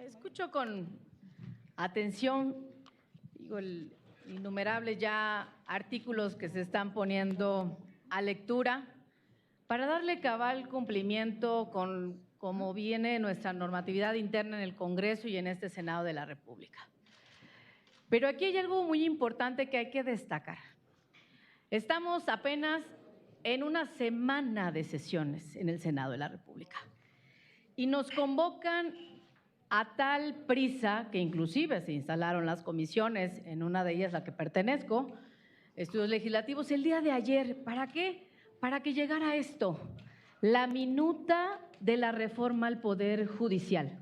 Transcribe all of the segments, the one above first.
Escucho con atención, innumerables ya artículos que se están poniendo a lectura para darle cabal cumplimiento con cómo viene nuestra normatividad interna en el Congreso y en este Senado de la República. Pero aquí hay algo muy importante que hay que destacar. Estamos apenas en una semana de sesiones en el Senado de la República y nos convocan a tal prisa que inclusive se instalaron las comisiones, en una de ellas la que pertenezco, estudios legislativos, el día de ayer. ¿Para qué? Para que llegara esto, la minuta de la reforma al Poder Judicial.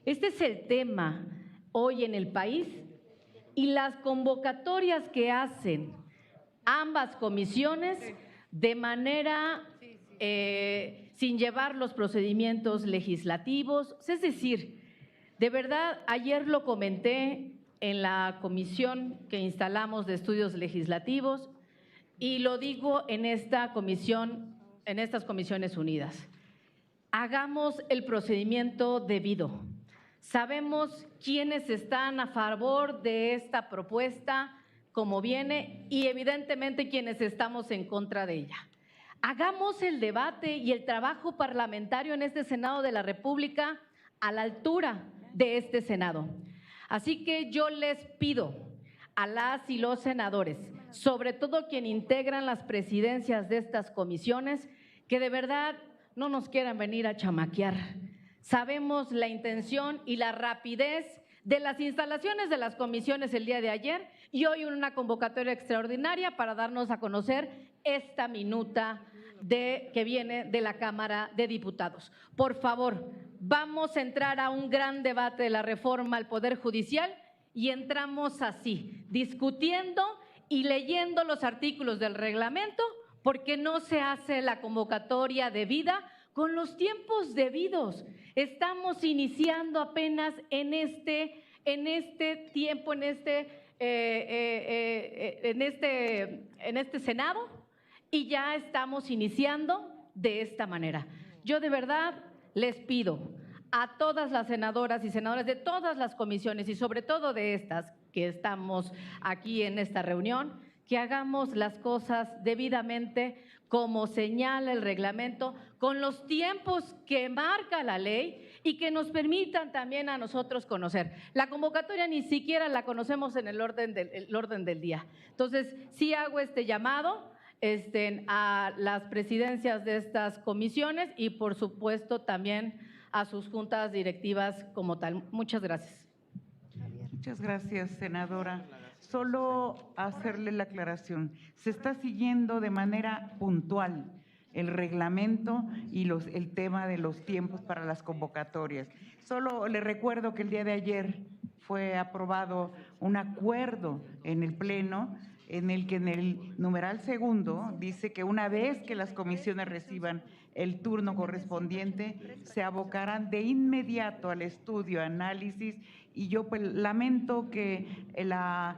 Este es el tema hoy en el país y las convocatorias que hacen ambas comisiones de manera sin llevar los procedimientos legislativos, es decir, de verdad, ayer lo comenté en la comisión que instalamos de estudios legislativos y lo digo en esta comisión, en estas comisiones unidas. Hagamos el procedimiento debido. Sabemos quiénes están a favor de esta propuesta como viene y evidentemente quienes estamos en contra de ella. Hagamos el debate y el trabajo parlamentario en este Senado de la República a la altura de este Senado. Así que yo les pido a las y los senadores, sobre todo quienes integran las presidencias de estas comisiones, que de verdad no nos quieran venir a chamaquear. Sabemos la intención y la rapidez de las instalaciones de las comisiones el día de ayer y hoy una convocatoria extraordinaria para darnos a conocer esta minuta que viene de la Cámara de Diputados. Por favor, vamos a entrar a un gran debate de la reforma al Poder Judicial y entramos así, discutiendo y leyendo los artículos del reglamento, porque no se hace la convocatoria debida con los tiempos debidos. Estamos iniciando apenas en este tiempo, en este Senado, y ya estamos iniciando de esta manera. Yo de verdad les pido a todas las senadoras y senadores de todas las comisiones y sobre todo de estas que estamos aquí en esta reunión, que hagamos las cosas debidamente como señala el reglamento, con los tiempos que marca la ley y que nos permitan también a nosotros conocer. La convocatoria ni siquiera la conocemos en el orden del día. Entonces, sí hago este llamado a las presidencias de estas comisiones y, por supuesto, también a sus juntas directivas como tal. Muchas gracias. Muchas gracias, senadora. Solo hacerle la aclaración. Se está siguiendo de manera puntual el reglamento y el tema de los tiempos para las convocatorias. Solo le recuerdo que el día de ayer fue aprobado un acuerdo en el Pleno en el que en el numeral segundo dice que una vez que las comisiones reciban el turno correspondiente, se abocarán de inmediato al estudio, análisis, y yo pues lamento que la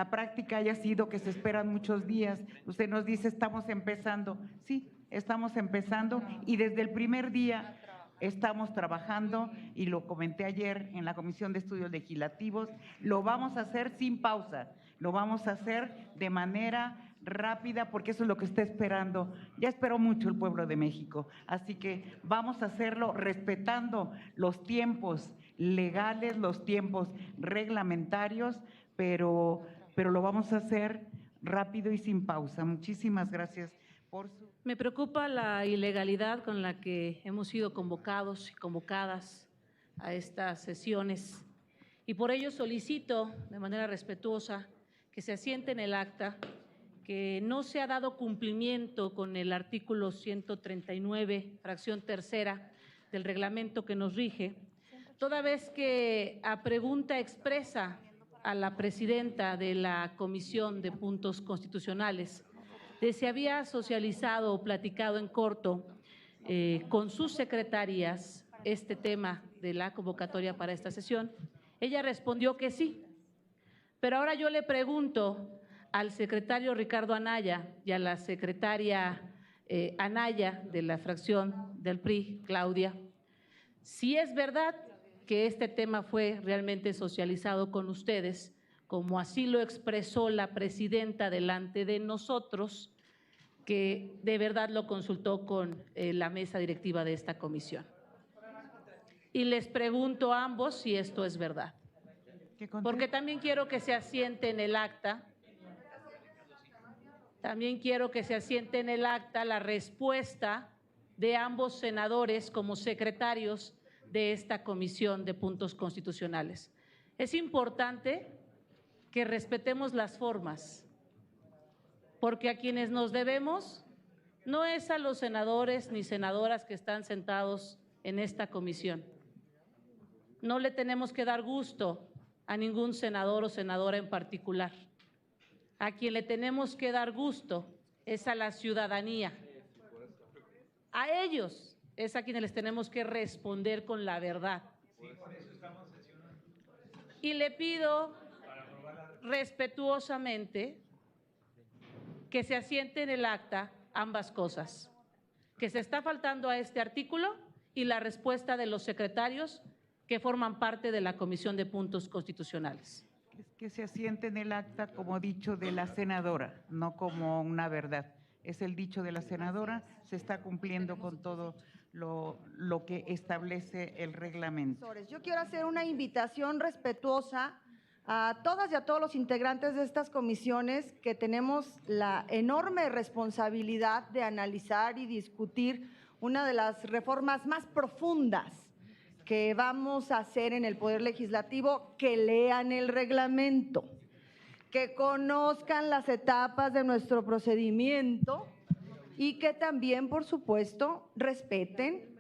práctica haya sido que se esperan muchos días. Usted nos dice, estamos empezando. Sí, estamos empezando y desde el primer día estamos trabajando y lo comenté ayer en la Comisión de Estudios Legislativos, lo vamos a hacer sin pausa, lo vamos a hacer de manera rápida porque eso es lo que está esperando. Ya esperó mucho el pueblo de México, así que vamos a hacerlo respetando los tiempos legales, los tiempos reglamentarios, pero lo vamos a hacer rápido y sin pausa. Muchísimas gracias por su… Me preocupa la ilegalidad con la que hemos sido convocados y convocadas a estas sesiones y por ello solicito de manera respetuosa que se asiente en el acta que no se ha dado cumplimiento con el artículo 139, fracción tercera del reglamento que nos rige, toda vez que a pregunta expresa a la presidenta de la Comisión de Puntos Constitucionales, se había socializado o platicado en corto con sus secretarías este tema de la convocatoria para esta sesión. Ella respondió que sí, pero ahora yo le pregunto al secretario Ricardo Anaya y a la secretaria Anaya de la fracción del PRI, Claudia, si es verdad que este tema fue realmente socializado con ustedes, como así lo expresó la presidenta delante de nosotros, que de verdad lo consultó con la mesa directiva de esta comisión. Y les pregunto a ambos si esto es verdad, porque también quiero que se asiente en el acta. También quiero que se asiente en el acta la respuesta de ambos senadores como secretarios de esta Comisión de Puntos Constitucionales. Es importante que respetemos las formas, porque a quienes nos debemos no es a los senadores ni senadoras que están sentados en esta comisión. No le tenemos que dar gusto a ningún senador o senadora en particular. A quien le tenemos que dar gusto es a la ciudadanía. A ellos es a quienes les tenemos que responder con la verdad. Y le pido respetuosamente que se asiente en el acta ambas cosas, que se está faltando a este artículo y la respuesta de los secretarios que forman parte de la Comisión de Puntos Constitucionales. Que se asiente en el acta como dicho de la senadora, no como una verdad. Es el dicho de la senadora, se está cumpliendo con todo lo que establece el reglamento. Yo quiero hacer una invitación respetuosa a todas y a todos los integrantes de estas comisiones que tenemos la enorme responsabilidad de analizar y discutir una de las reformas más profundas que vamos a hacer en el Poder Legislativo, que lean el reglamento, que conozcan las etapas de nuestro procedimiento y que también, por supuesto, respeten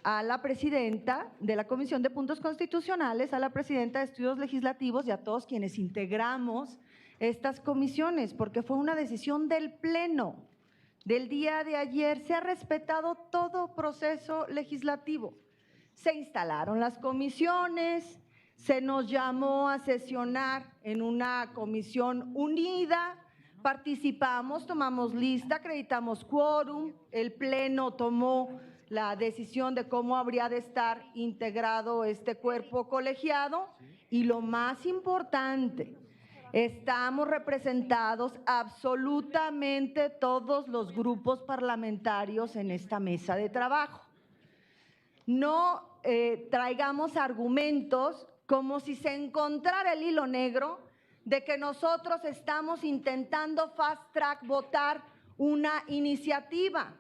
a la presidenta de la Comisión de Puntos Constitucionales, a la presidenta de Estudios Legislativos y a todos quienes integramos estas comisiones, porque fue una decisión del Pleno del día de ayer. Se ha respetado todo proceso legislativo. Se instalaron las comisiones, se nos llamó a sesionar en una comisión unida, participamos, tomamos lista, acreditamos quórum, el Pleno tomó la decisión de cómo habría de estar integrado este cuerpo colegiado y lo más importante, estamos representados absolutamente todos los grupos parlamentarios en esta mesa de trabajo. No traigamos argumentos como si se encontrara el hilo negro de que nosotros estamos intentando fast track votar una iniciativa.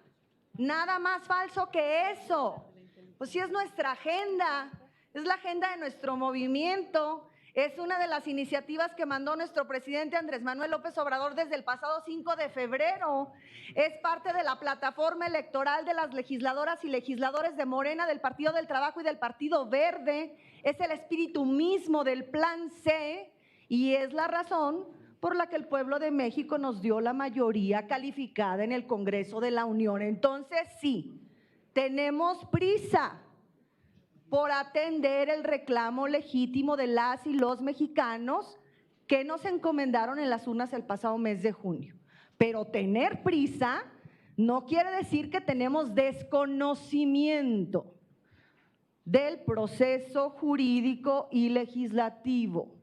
Nada más falso que eso. Pues sí, es nuestra agenda, es la agenda de nuestro movimiento, es una de las iniciativas que mandó nuestro presidente Andrés Manuel López Obrador desde el pasado 5 de febrero. Es parte de la plataforma electoral de las legisladoras y legisladores de Morena, del Partido del Trabajo y del Partido Verde. Es el espíritu mismo del Plan C y es la razón por la que el pueblo de México nos dio la mayoría calificada en el Congreso de la Unión. Entonces, sí, tenemos prisa por atender el reclamo legítimo de las y los mexicanos que nos encomendaron en las urnas el pasado mes de junio. Pero tener prisa no quiere decir que tenemos desconocimiento del proceso jurídico y legislativo.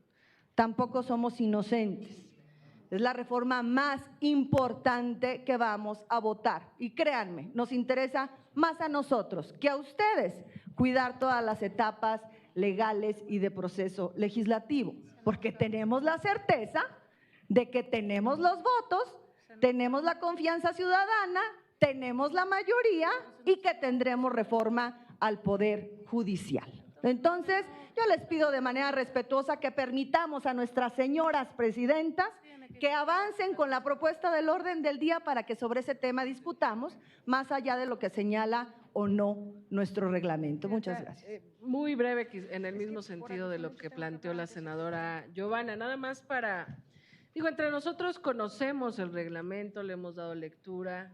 Tampoco somos inocentes. Es la reforma más importante que vamos a votar. Y créanme, nos interesa más a nosotros que a ustedes cuidar todas las etapas legales y de proceso legislativo, porque tenemos la certeza de que tenemos los votos, tenemos la confianza ciudadana, tenemos la mayoría y que tendremos reforma al Poder Judicial. Entonces, yo les pido de manera respetuosa que permitamos a nuestras señoras presidentas que avancen con la propuesta del orden del día para que sobre ese tema discutamos, más allá de lo que señala o no nuestro reglamento. Muchas gracias. Muy breve, en el mismo sentido de lo que planteó la senadora Giovanna, nada más para, entre nosotros conocemos el reglamento, le hemos dado lectura,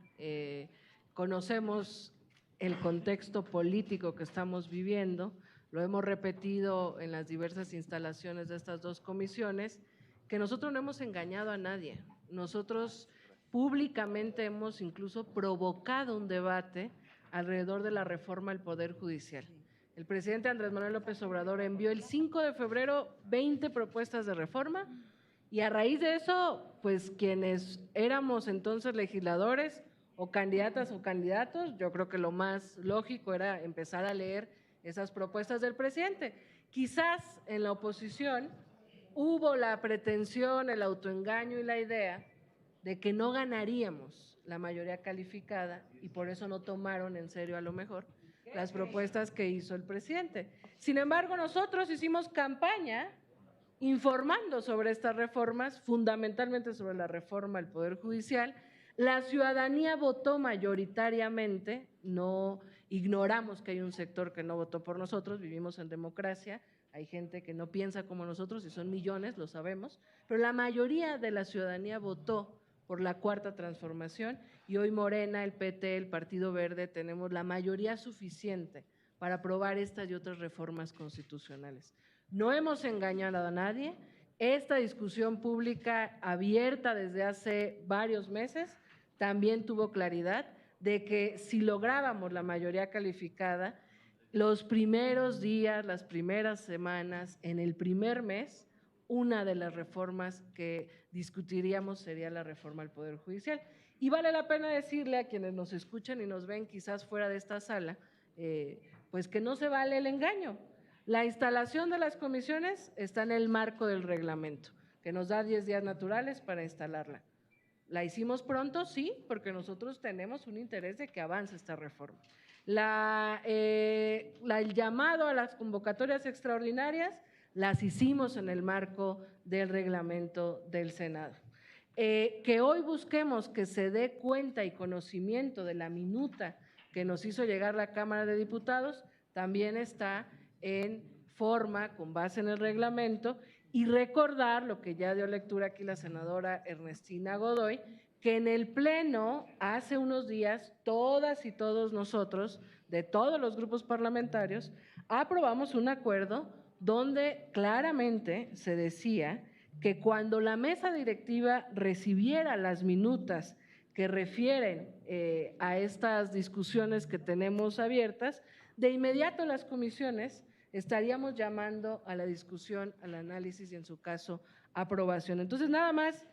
conocemos el contexto político que estamos viviendo, lo hemos repetido en las diversas instalaciones de estas dos comisiones, que nosotros no hemos engañado a nadie. Nosotros públicamente hemos incluso provocado un debate alrededor de la reforma al Poder Judicial. El presidente Andrés Manuel López Obrador envió el 5 de febrero 20 propuestas de reforma y a raíz de eso, pues quienes éramos entonces legisladores o candidatas o candidatos, yo creo que lo más lógico era empezar a leer esas propuestas del presidente. Quizás en la oposición hubo la pretensión, el autoengaño y la idea de que no ganaríamos la mayoría calificada y por eso no tomaron en serio a lo mejor las propuestas que hizo el presidente. Sin embargo, nosotros hicimos campaña informando sobre estas reformas, fundamentalmente sobre la reforma al Poder Judicial. La ciudadanía votó mayoritariamente, no ignoramos que hay un sector que no votó por nosotros, vivimos en democracia, hay gente que no piensa como nosotros y son millones, lo sabemos, pero la mayoría de la ciudadanía votó por la Cuarta Transformación y hoy Morena, el PT, el Partido Verde tenemos la mayoría suficiente para aprobar estas y otras reformas constitucionales. No hemos engañado a nadie, esta discusión pública abierta desde hace varios meses también tuvo claridad de que si lográbamos la mayoría calificada, los primeros días, las primeras semanas, en el primer mes, una de las reformas que discutiríamos sería la reforma al Poder Judicial. Y vale la pena decirle a quienes nos escuchan y nos ven quizás fuera de esta sala, pues que no se vale el engaño. La instalación de las comisiones está en el marco del reglamento, que nos da 10 días naturales para instalarla. ¿La hicimos pronto? Sí, porque nosotros tenemos un interés de que avance esta reforma. El llamado a las convocatorias extraordinarias las hicimos en el marco del reglamento del Senado. Que hoy busquemos que se dé cuenta y conocimiento de la minuta que nos hizo llegar la Cámara de Diputados, también está en forma, con base en el reglamento, y recordar lo que ya dio lectura aquí la senadora Ernestina Godoy, que en el Pleno hace unos días todas y todos nosotros, de todos los grupos parlamentarios, aprobamos un acuerdo donde claramente se decía que cuando la mesa directiva recibiera las minutas que refieren a estas discusiones que tenemos abiertas, de inmediato las comisiones estaríamos llamando a la discusión, al análisis y en su caso aprobación. Entonces nada más,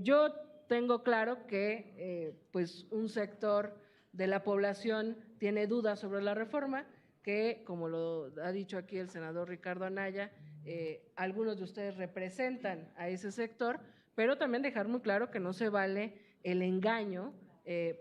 yo tengo claro que pues un sector de la población tiene dudas sobre la reforma, que como lo ha dicho aquí el senador Ricardo Anaya, algunos de ustedes representan a ese sector, pero también dejar muy claro que no se vale el engaño,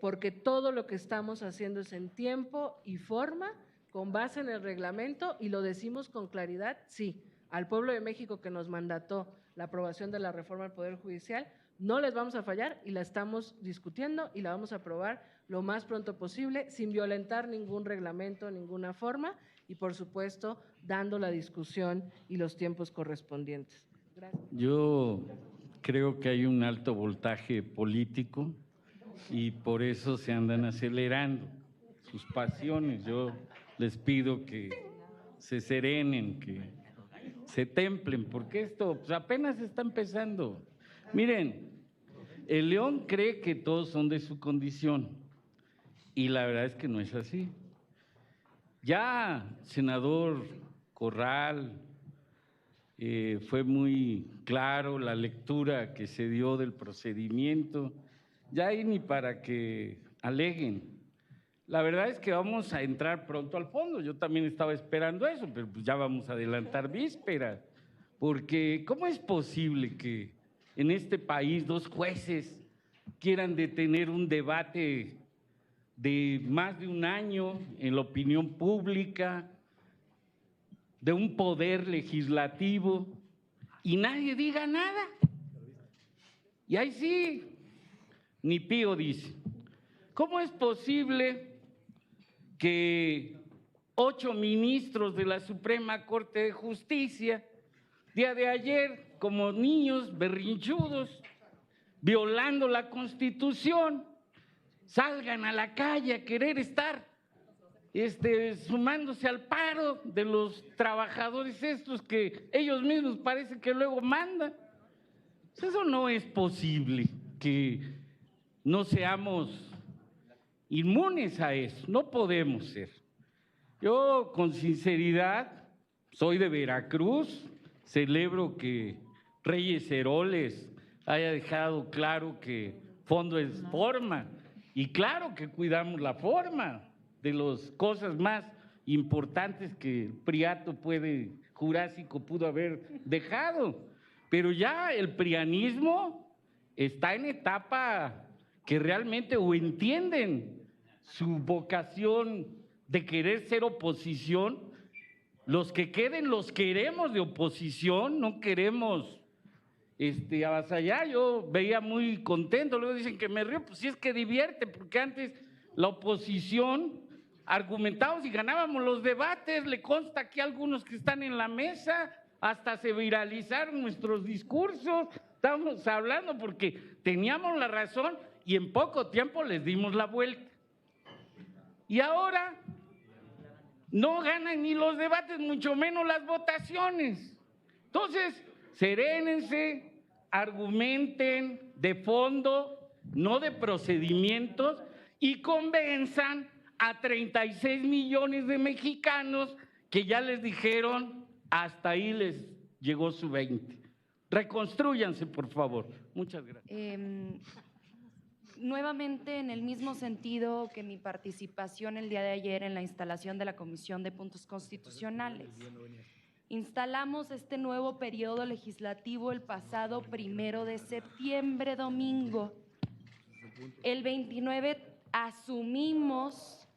porque todo lo que estamos haciendo es en tiempo y forma, con base en el reglamento, y lo decimos con claridad, sí, al pueblo de México que nos mandató la aprobación de la reforma al Poder Judicial, no les vamos a fallar y la estamos discutiendo y la vamos a aprobar lo más pronto posible, sin violentar ningún reglamento, ninguna forma, y por supuesto, dando la discusión y los tiempos correspondientes. Gracias. Yo creo que hay un alto voltaje político y por eso se andan acelerando sus pasiones. Yo les pido que se serenen, que se templen, porque esto pues, apenas está empezando. Miren, el León cree que todos son de su condición y la verdad es que no es así. Ya, senador Corral, fue muy claro la lectura que se dio del procedimiento, ya hay ni para que aleguen. La verdad es que vamos a entrar pronto al fondo, yo también estaba esperando eso, pero pues ya vamos a adelantar vísperas, porque ¿cómo es posible que en este país 2 jueces quieran detener un debate de más de un año en la opinión pública, de un poder legislativo, y nadie diga nada? Y ahí sí, ni pío dice. ¿Cómo es posible que 8 ministros de la Suprema Corte de Justicia, día de ayer, como niños berrinchudos, violando la Constitución, salgan a la calle a querer estar sumándose al paro de los trabajadores estos que ellos mismos parece que luego mandan? Eso no es posible, que no seamos inmunes a eso, no podemos ser. Yo, con sinceridad, soy de Veracruz, celebro que Reyes Heroles haya dejado claro que fondo es forma, y claro que cuidamos la forma de las cosas más importantes que el Priato Jurásico pudo haber dejado, pero ya el prianismo está en etapa que realmente o entienden su vocación de querer ser oposición. Los que queden los queremos de oposición, no queremos avasallar. Yo veía muy contento, luego dicen que me río, pues sí es que divierte, porque antes la oposición argumentábamos y ganábamos los debates. Le consta aquí a algunos que están en la mesa, hasta se viralizaron nuestros discursos, estábamos hablando porque teníamos la razón y en poco tiempo les dimos la vuelta. Y ahora no ganan ni los debates, mucho menos las votaciones. Entonces, serénense, argumenten de fondo, no de procedimientos, y convenzan a 36 millones de mexicanos que ya les dijeron, hasta ahí les llegó su 20. Reconstrúyanse, por favor. Muchas gracias. Nuevamente, en el mismo sentido que mi participación el día de ayer en la instalación de la Comisión de Puntos Constitucionales. Instalamos este nuevo periodo legislativo el pasado 1 de septiembre, domingo. El 29 asumimos,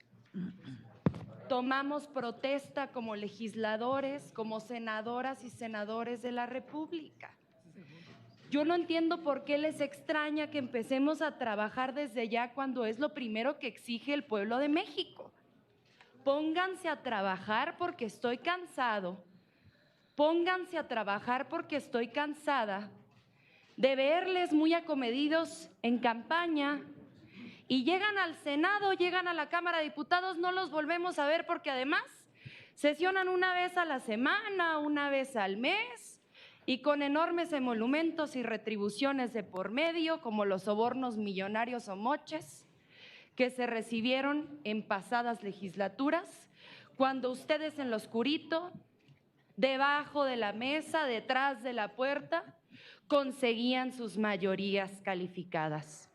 tomamos protesta como legisladores, como senadoras y senadores de la República. Yo no entiendo por qué les extraña que empecemos a trabajar desde ya cuando es lo primero que exige el pueblo de México. Pónganse a trabajar porque estoy cansado. Pónganse a trabajar porque estoy cansada de verles muy acomedidos en campaña y llegan al Senado, llegan a la Cámara de Diputados, no los volvemos a ver porque además sesionan una vez a la semana, una vez al mes, y con enormes emolumentos y retribuciones de por medio, como los sobornos millonarios o moches que se recibieron en pasadas legislaturas, cuando ustedes en lo oscurito, debajo de la mesa, detrás de la puerta, conseguían sus mayorías calificadas.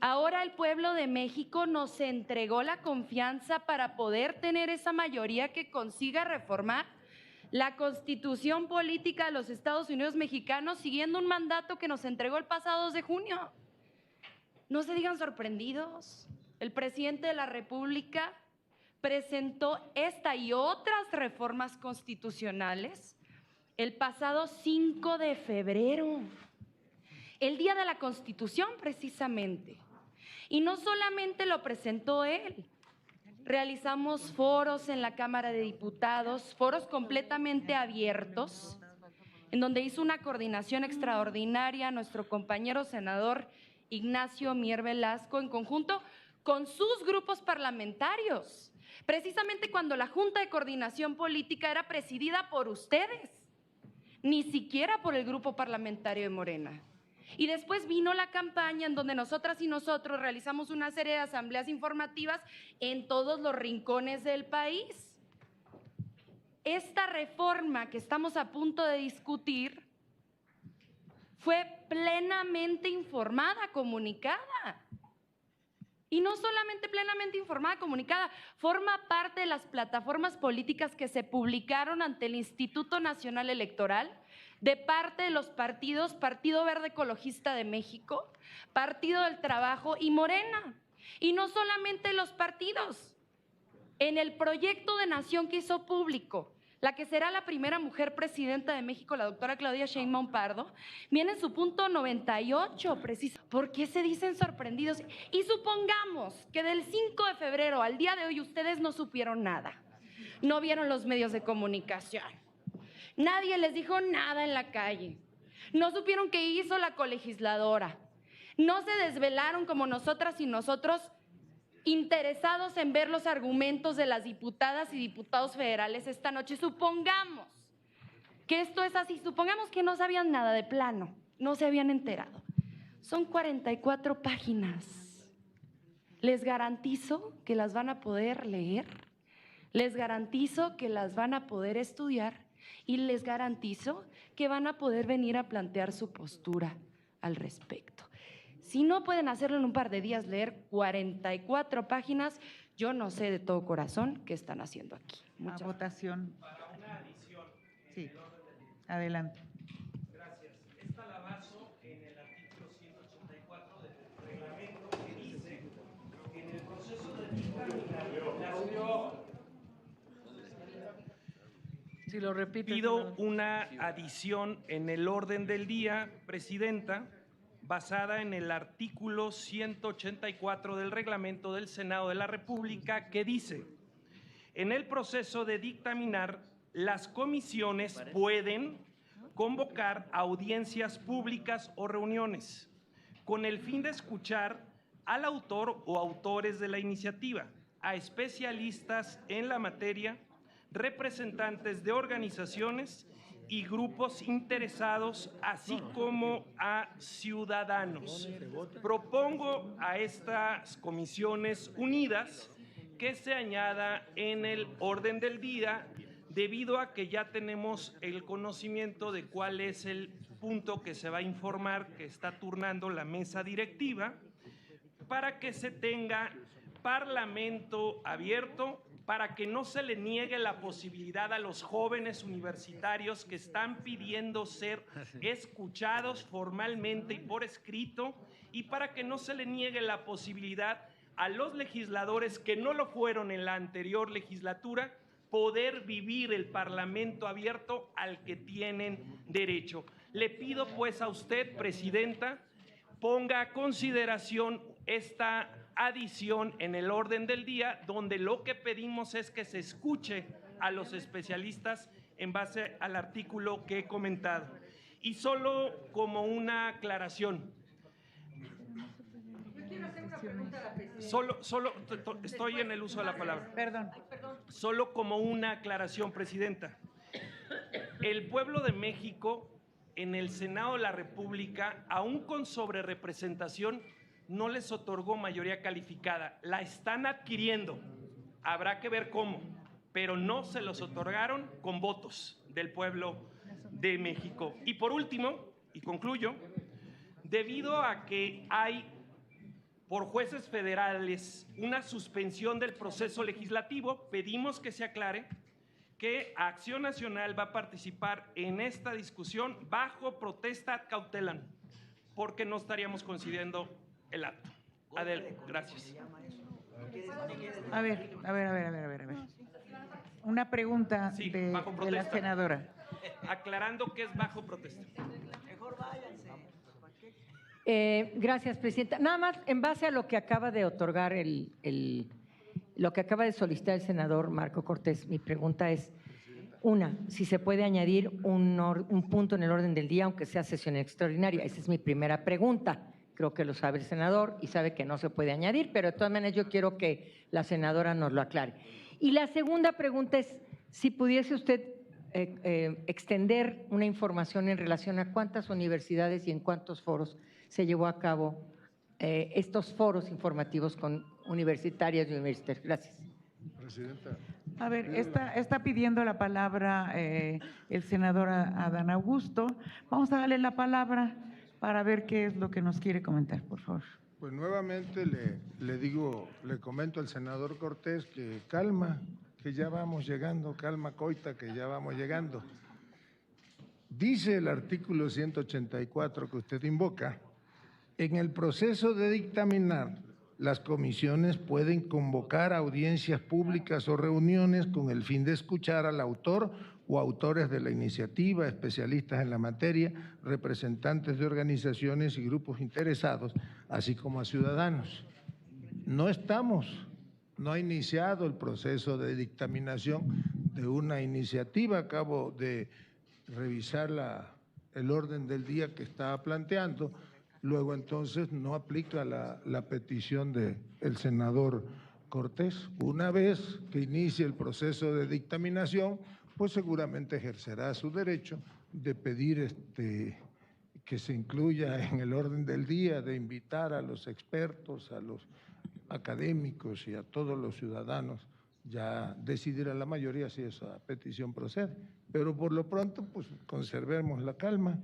Ahora el pueblo de México nos entregó la confianza para poder tener esa mayoría que consiga reformar la Constitución Política de los Estados Unidos Mexicanos, siguiendo un mandato que nos entregó el pasado 2 de junio. No se digan sorprendidos. El presidente de la República presentó esta y otras reformas constitucionales el pasado 5 de febrero, el día de la Constitución precisamente. Y no solamente lo presentó él, realizamos foros en la Cámara de Diputados, foros completamente abiertos, en donde hizo una coordinación extraordinaria nuestro compañero senador Ignacio Mier Velasco en conjunto con sus grupos parlamentarios, precisamente cuando la Junta de Coordinación Política era presidida por ustedes, ni siquiera por el grupo parlamentario de Morena. Y después vino la campaña en donde nosotras y nosotros realizamos una serie de asambleas informativas en todos los rincones del país. Esta reforma que estamos a punto de discutir fue plenamente informada, comunicada. Y no solamente plenamente informada, comunicada, forma parte de las plataformas políticas que se publicaron ante el Instituto Nacional Electoral de parte de los partidos Partido Verde Ecologista de México, Partido del Trabajo y Morena. Y no solamente los partidos. En el proyecto de nación que hizo público la que será la primera mujer presidenta de México, la doctora Claudia Sheinbaum Pardo, viene en su punto 98, preciso. ¿Por qué se dicen sorprendidos? Y supongamos que del 5 de febrero al día de hoy ustedes no supieron nada, no vieron los medios de comunicación, nadie les dijo nada en la calle, no supieron qué hizo la colegisladora, no se desvelaron como nosotras y nosotros interesados en ver los argumentos de las diputadas y diputados federales esta noche. Supongamos que esto es así, supongamos que no sabían nada de plano, no se habían enterado. Son 44 páginas. Les garantizo que las van a poder leer, Les garantizo que las van a poder estudiar y les garantizo que van a poder venir a plantear su postura al respecto. Si no pueden hacerlo en un par de días, leer 44 páginas, yo no sé de todo corazón qué están haciendo aquí. A votación. Para una adición. Sí, adelante. Gracias. Esta la baso en el artículo 184 del reglamento que dice que en el proceso de dictaminación Si lo repite. pido una adición en el orden del día, Presidenta, basada en el artículo 184 del reglamento del Senado de la República, que dice: en el proceso de dictaminar, las comisiones pueden convocar audiencias públicas o reuniones con el fin de escuchar al autor o autores de la iniciativa, a especialistas en la materia, representantes de organizaciones y grupos interesados, así como a ciudadanos. Propongo a estas comisiones unidas que se añada en el orden del día, debido a que ya tenemos el conocimiento de cuál es el punto que se va a informar, que está turnando la mesa directiva, para que se tenga parlamento abierto, para que no se le niegue la posibilidad a los jóvenes universitarios que están pidiendo ser escuchados formalmente y por escrito, y para que no se le niegue la posibilidad a los legisladores que no lo fueron en la anterior legislatura poder vivir el parlamento abierto al que tienen derecho. Le pido pues a usted, Presidenta, ponga a consideración esta adición en el orden del día, donde lo que pedimos es que se escuche a los especialistas en base al artículo que he comentado. Y solo como una aclaración. Yo quiero hacer una pregunta a la presidenta. Solo estoy en el uso de la palabra. Perdón. Solo como una aclaración, Presidenta. El pueblo de México en el Senado de la República, aún con sobrerepresentación, no les otorgó mayoría calificada. La están adquiriendo. Habrá que ver cómo, pero no se los otorgaron con votos del pueblo de México. Y por último, y concluyo, debido a que hay por jueces federales una suspensión del proceso legislativo, pedimos que se aclare que Acción Nacional va a participar en esta discusión bajo protesta ad cautelam, porque no estaríamos concediendo el acto. Adel, gracias. A ver. Una pregunta Sí, de bajo la protesta. senadora. Aclarando que es bajo protesta. Gracias, Presidenta. Nada más, en base a lo que acaba de otorgar lo que acaba de solicitar el senador Marco Cortés, mi pregunta es, una, si se puede añadir un punto en el orden del día, aunque sea sesión extraordinaria. Esa es mi primera pregunta. Creo que lo sabe el senador y sabe que no se puede añadir, pero de todas maneras yo quiero que la senadora nos lo aclare. Y la segunda pregunta es, si pudiese usted extender una información en relación a cuántas universidades y en cuántos foros se llevó a cabo estos foros informativos con universitarias y universitarios. Gracias. Presidenta. A ver, está pidiendo la palabra el senador Adán Augusto. Vamos a darle la palabra para ver qué es lo que nos quiere comentar, por favor. Pues nuevamente le comento al senador Cortés que calma, que ya vamos llegando, calma coita, que ya vamos llegando. Dice el artículo 184 que usted invoca: en el proceso de dictaminar, las comisiones pueden convocar audiencias públicas o reuniones con el fin de escuchar al autor o autores de la iniciativa, especialistas en la materia, representantes de organizaciones y grupos interesados, así como a ciudadanos. No ha iniciado el proceso de dictaminación de una iniciativa. Acabo de revisar el orden del día que estaba planteando. Luego, entonces, no aplica la petición del senador Cortés. Una vez que inicie el proceso de dictaminación, pues seguramente ejercerá su derecho de pedir que se incluya en el orden del día, de invitar a los expertos, a los académicos y a todos los ciudadanos ya decidirá la mayoría si esa petición procede. Pero por lo pronto, pues conservemos la calma.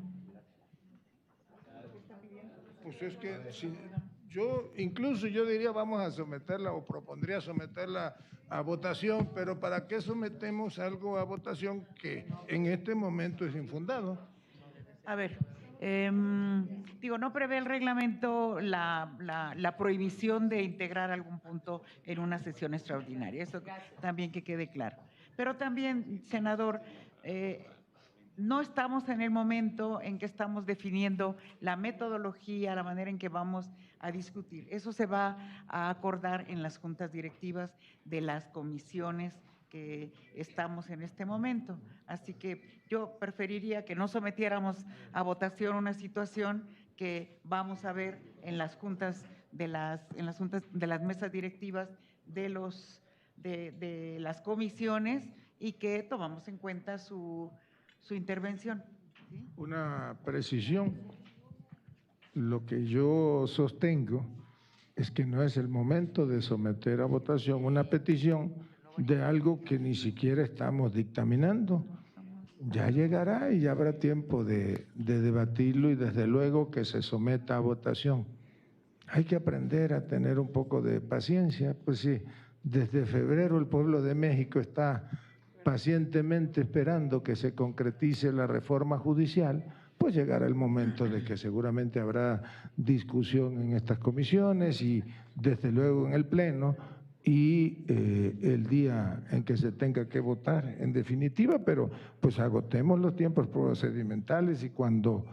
Pues es que si incluso yo diría vamos a someterla o propondría someterla a votación, pero ¿para qué sometemos algo a votación que en este momento es infundado? A ver, no prevé el reglamento la prohibición de integrar algún punto en una sesión extraordinaria, eso también que quede claro. Pero también, senador, no estamos en el momento en que estamos definiendo la metodología, la manera en que vamos a discutir. Eso se va a acordar en las juntas directivas de las comisiones que estamos en este momento. Así que yo preferiría que no sometiéramos a votación una situación que vamos a ver en las juntas de las mesas directivas de las comisiones y que tomamos en cuenta su intervención. ¿Sí? Una precisión. Lo que yo sostengo es que no es el momento de someter a votación una petición de algo que ni siquiera estamos dictaminando. Ya llegará y ya habrá tiempo de debatirlo y desde luego que se someta a votación. Hay que aprender a tener un poco de paciencia, pues sí, desde febrero el pueblo de México está pacientemente esperando que se concretice la reforma judicial, pues llegará el momento de que seguramente habrá discusión en estas comisiones y desde luego en el Pleno y el día en que se tenga que votar en definitiva, pero pues agotemos los tiempos procedimentales y cuando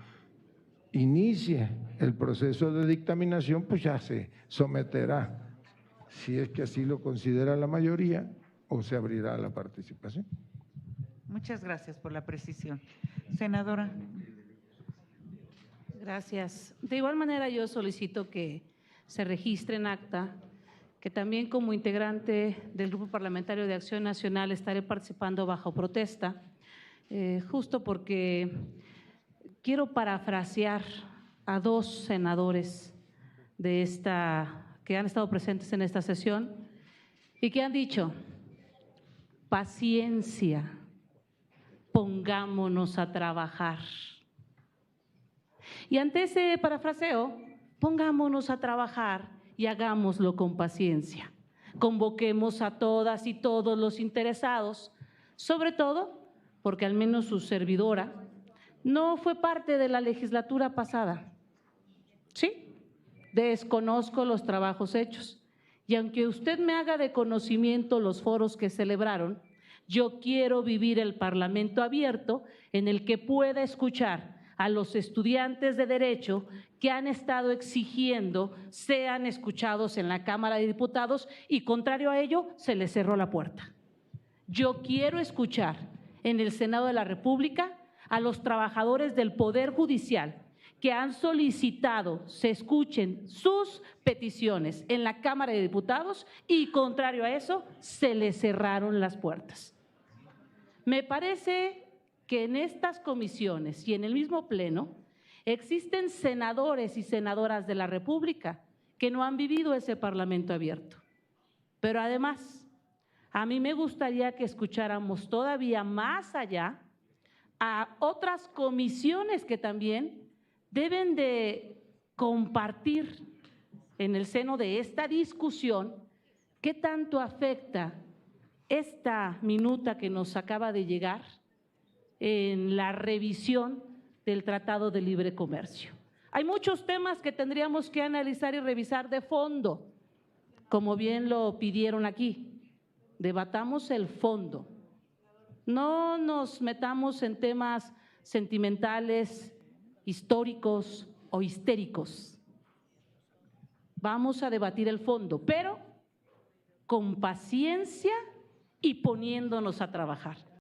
inicie el proceso de dictaminación, pues ya se someterá, si es que así lo considera la mayoría, o se abrirá la participación. Muchas gracias por la precisión. Senadora. Gracias. De igual manera, yo solicito que se registre en acta que también como integrante del Grupo Parlamentario de Acción Nacional estaré participando bajo protesta, justo porque quiero parafrasear a dos senadores que han estado presentes en esta sesión y que han dicho: paciencia, pongámonos a trabajar. Y ante ese parafraseo, pongámonos a trabajar y hagámoslo con paciencia. Convoquemos a todas y todos los interesados, sobre todo porque al menos su servidora no fue parte de la legislatura pasada. Sí, desconozco los trabajos hechos. Y aunque usted me haga de conocimiento los foros que celebraron, yo quiero vivir el Parlamento abierto en el que pueda escuchar a los estudiantes de Derecho que han estado exigiendo sean escuchados en la Cámara de Diputados y, contrario a ello, se les cerró la puerta. Yo quiero escuchar en el Senado de la República a los trabajadores del Poder Judicial que han solicitado se escuchen sus peticiones en la Cámara de Diputados y, contrario a eso, se les cerraron las puertas. Me parece que en estas comisiones y en el mismo Pleno existen senadores y senadoras de la República que no han vivido ese Parlamento abierto. Pero además, a mí me gustaría que escucháramos todavía más allá a otras comisiones que también deben de compartir en el seno de esta discusión qué tanto afecta esta minuta que nos acaba de llegar en la revisión del Tratado de Libre Comercio. Hay muchos temas que tendríamos que analizar y revisar de fondo, como bien lo pidieron aquí. Debatamos el fondo. No nos metamos en temas sentimentales, históricos o histéricos. Vamos a debatir el fondo, pero con paciencia y poniéndonos a trabajar.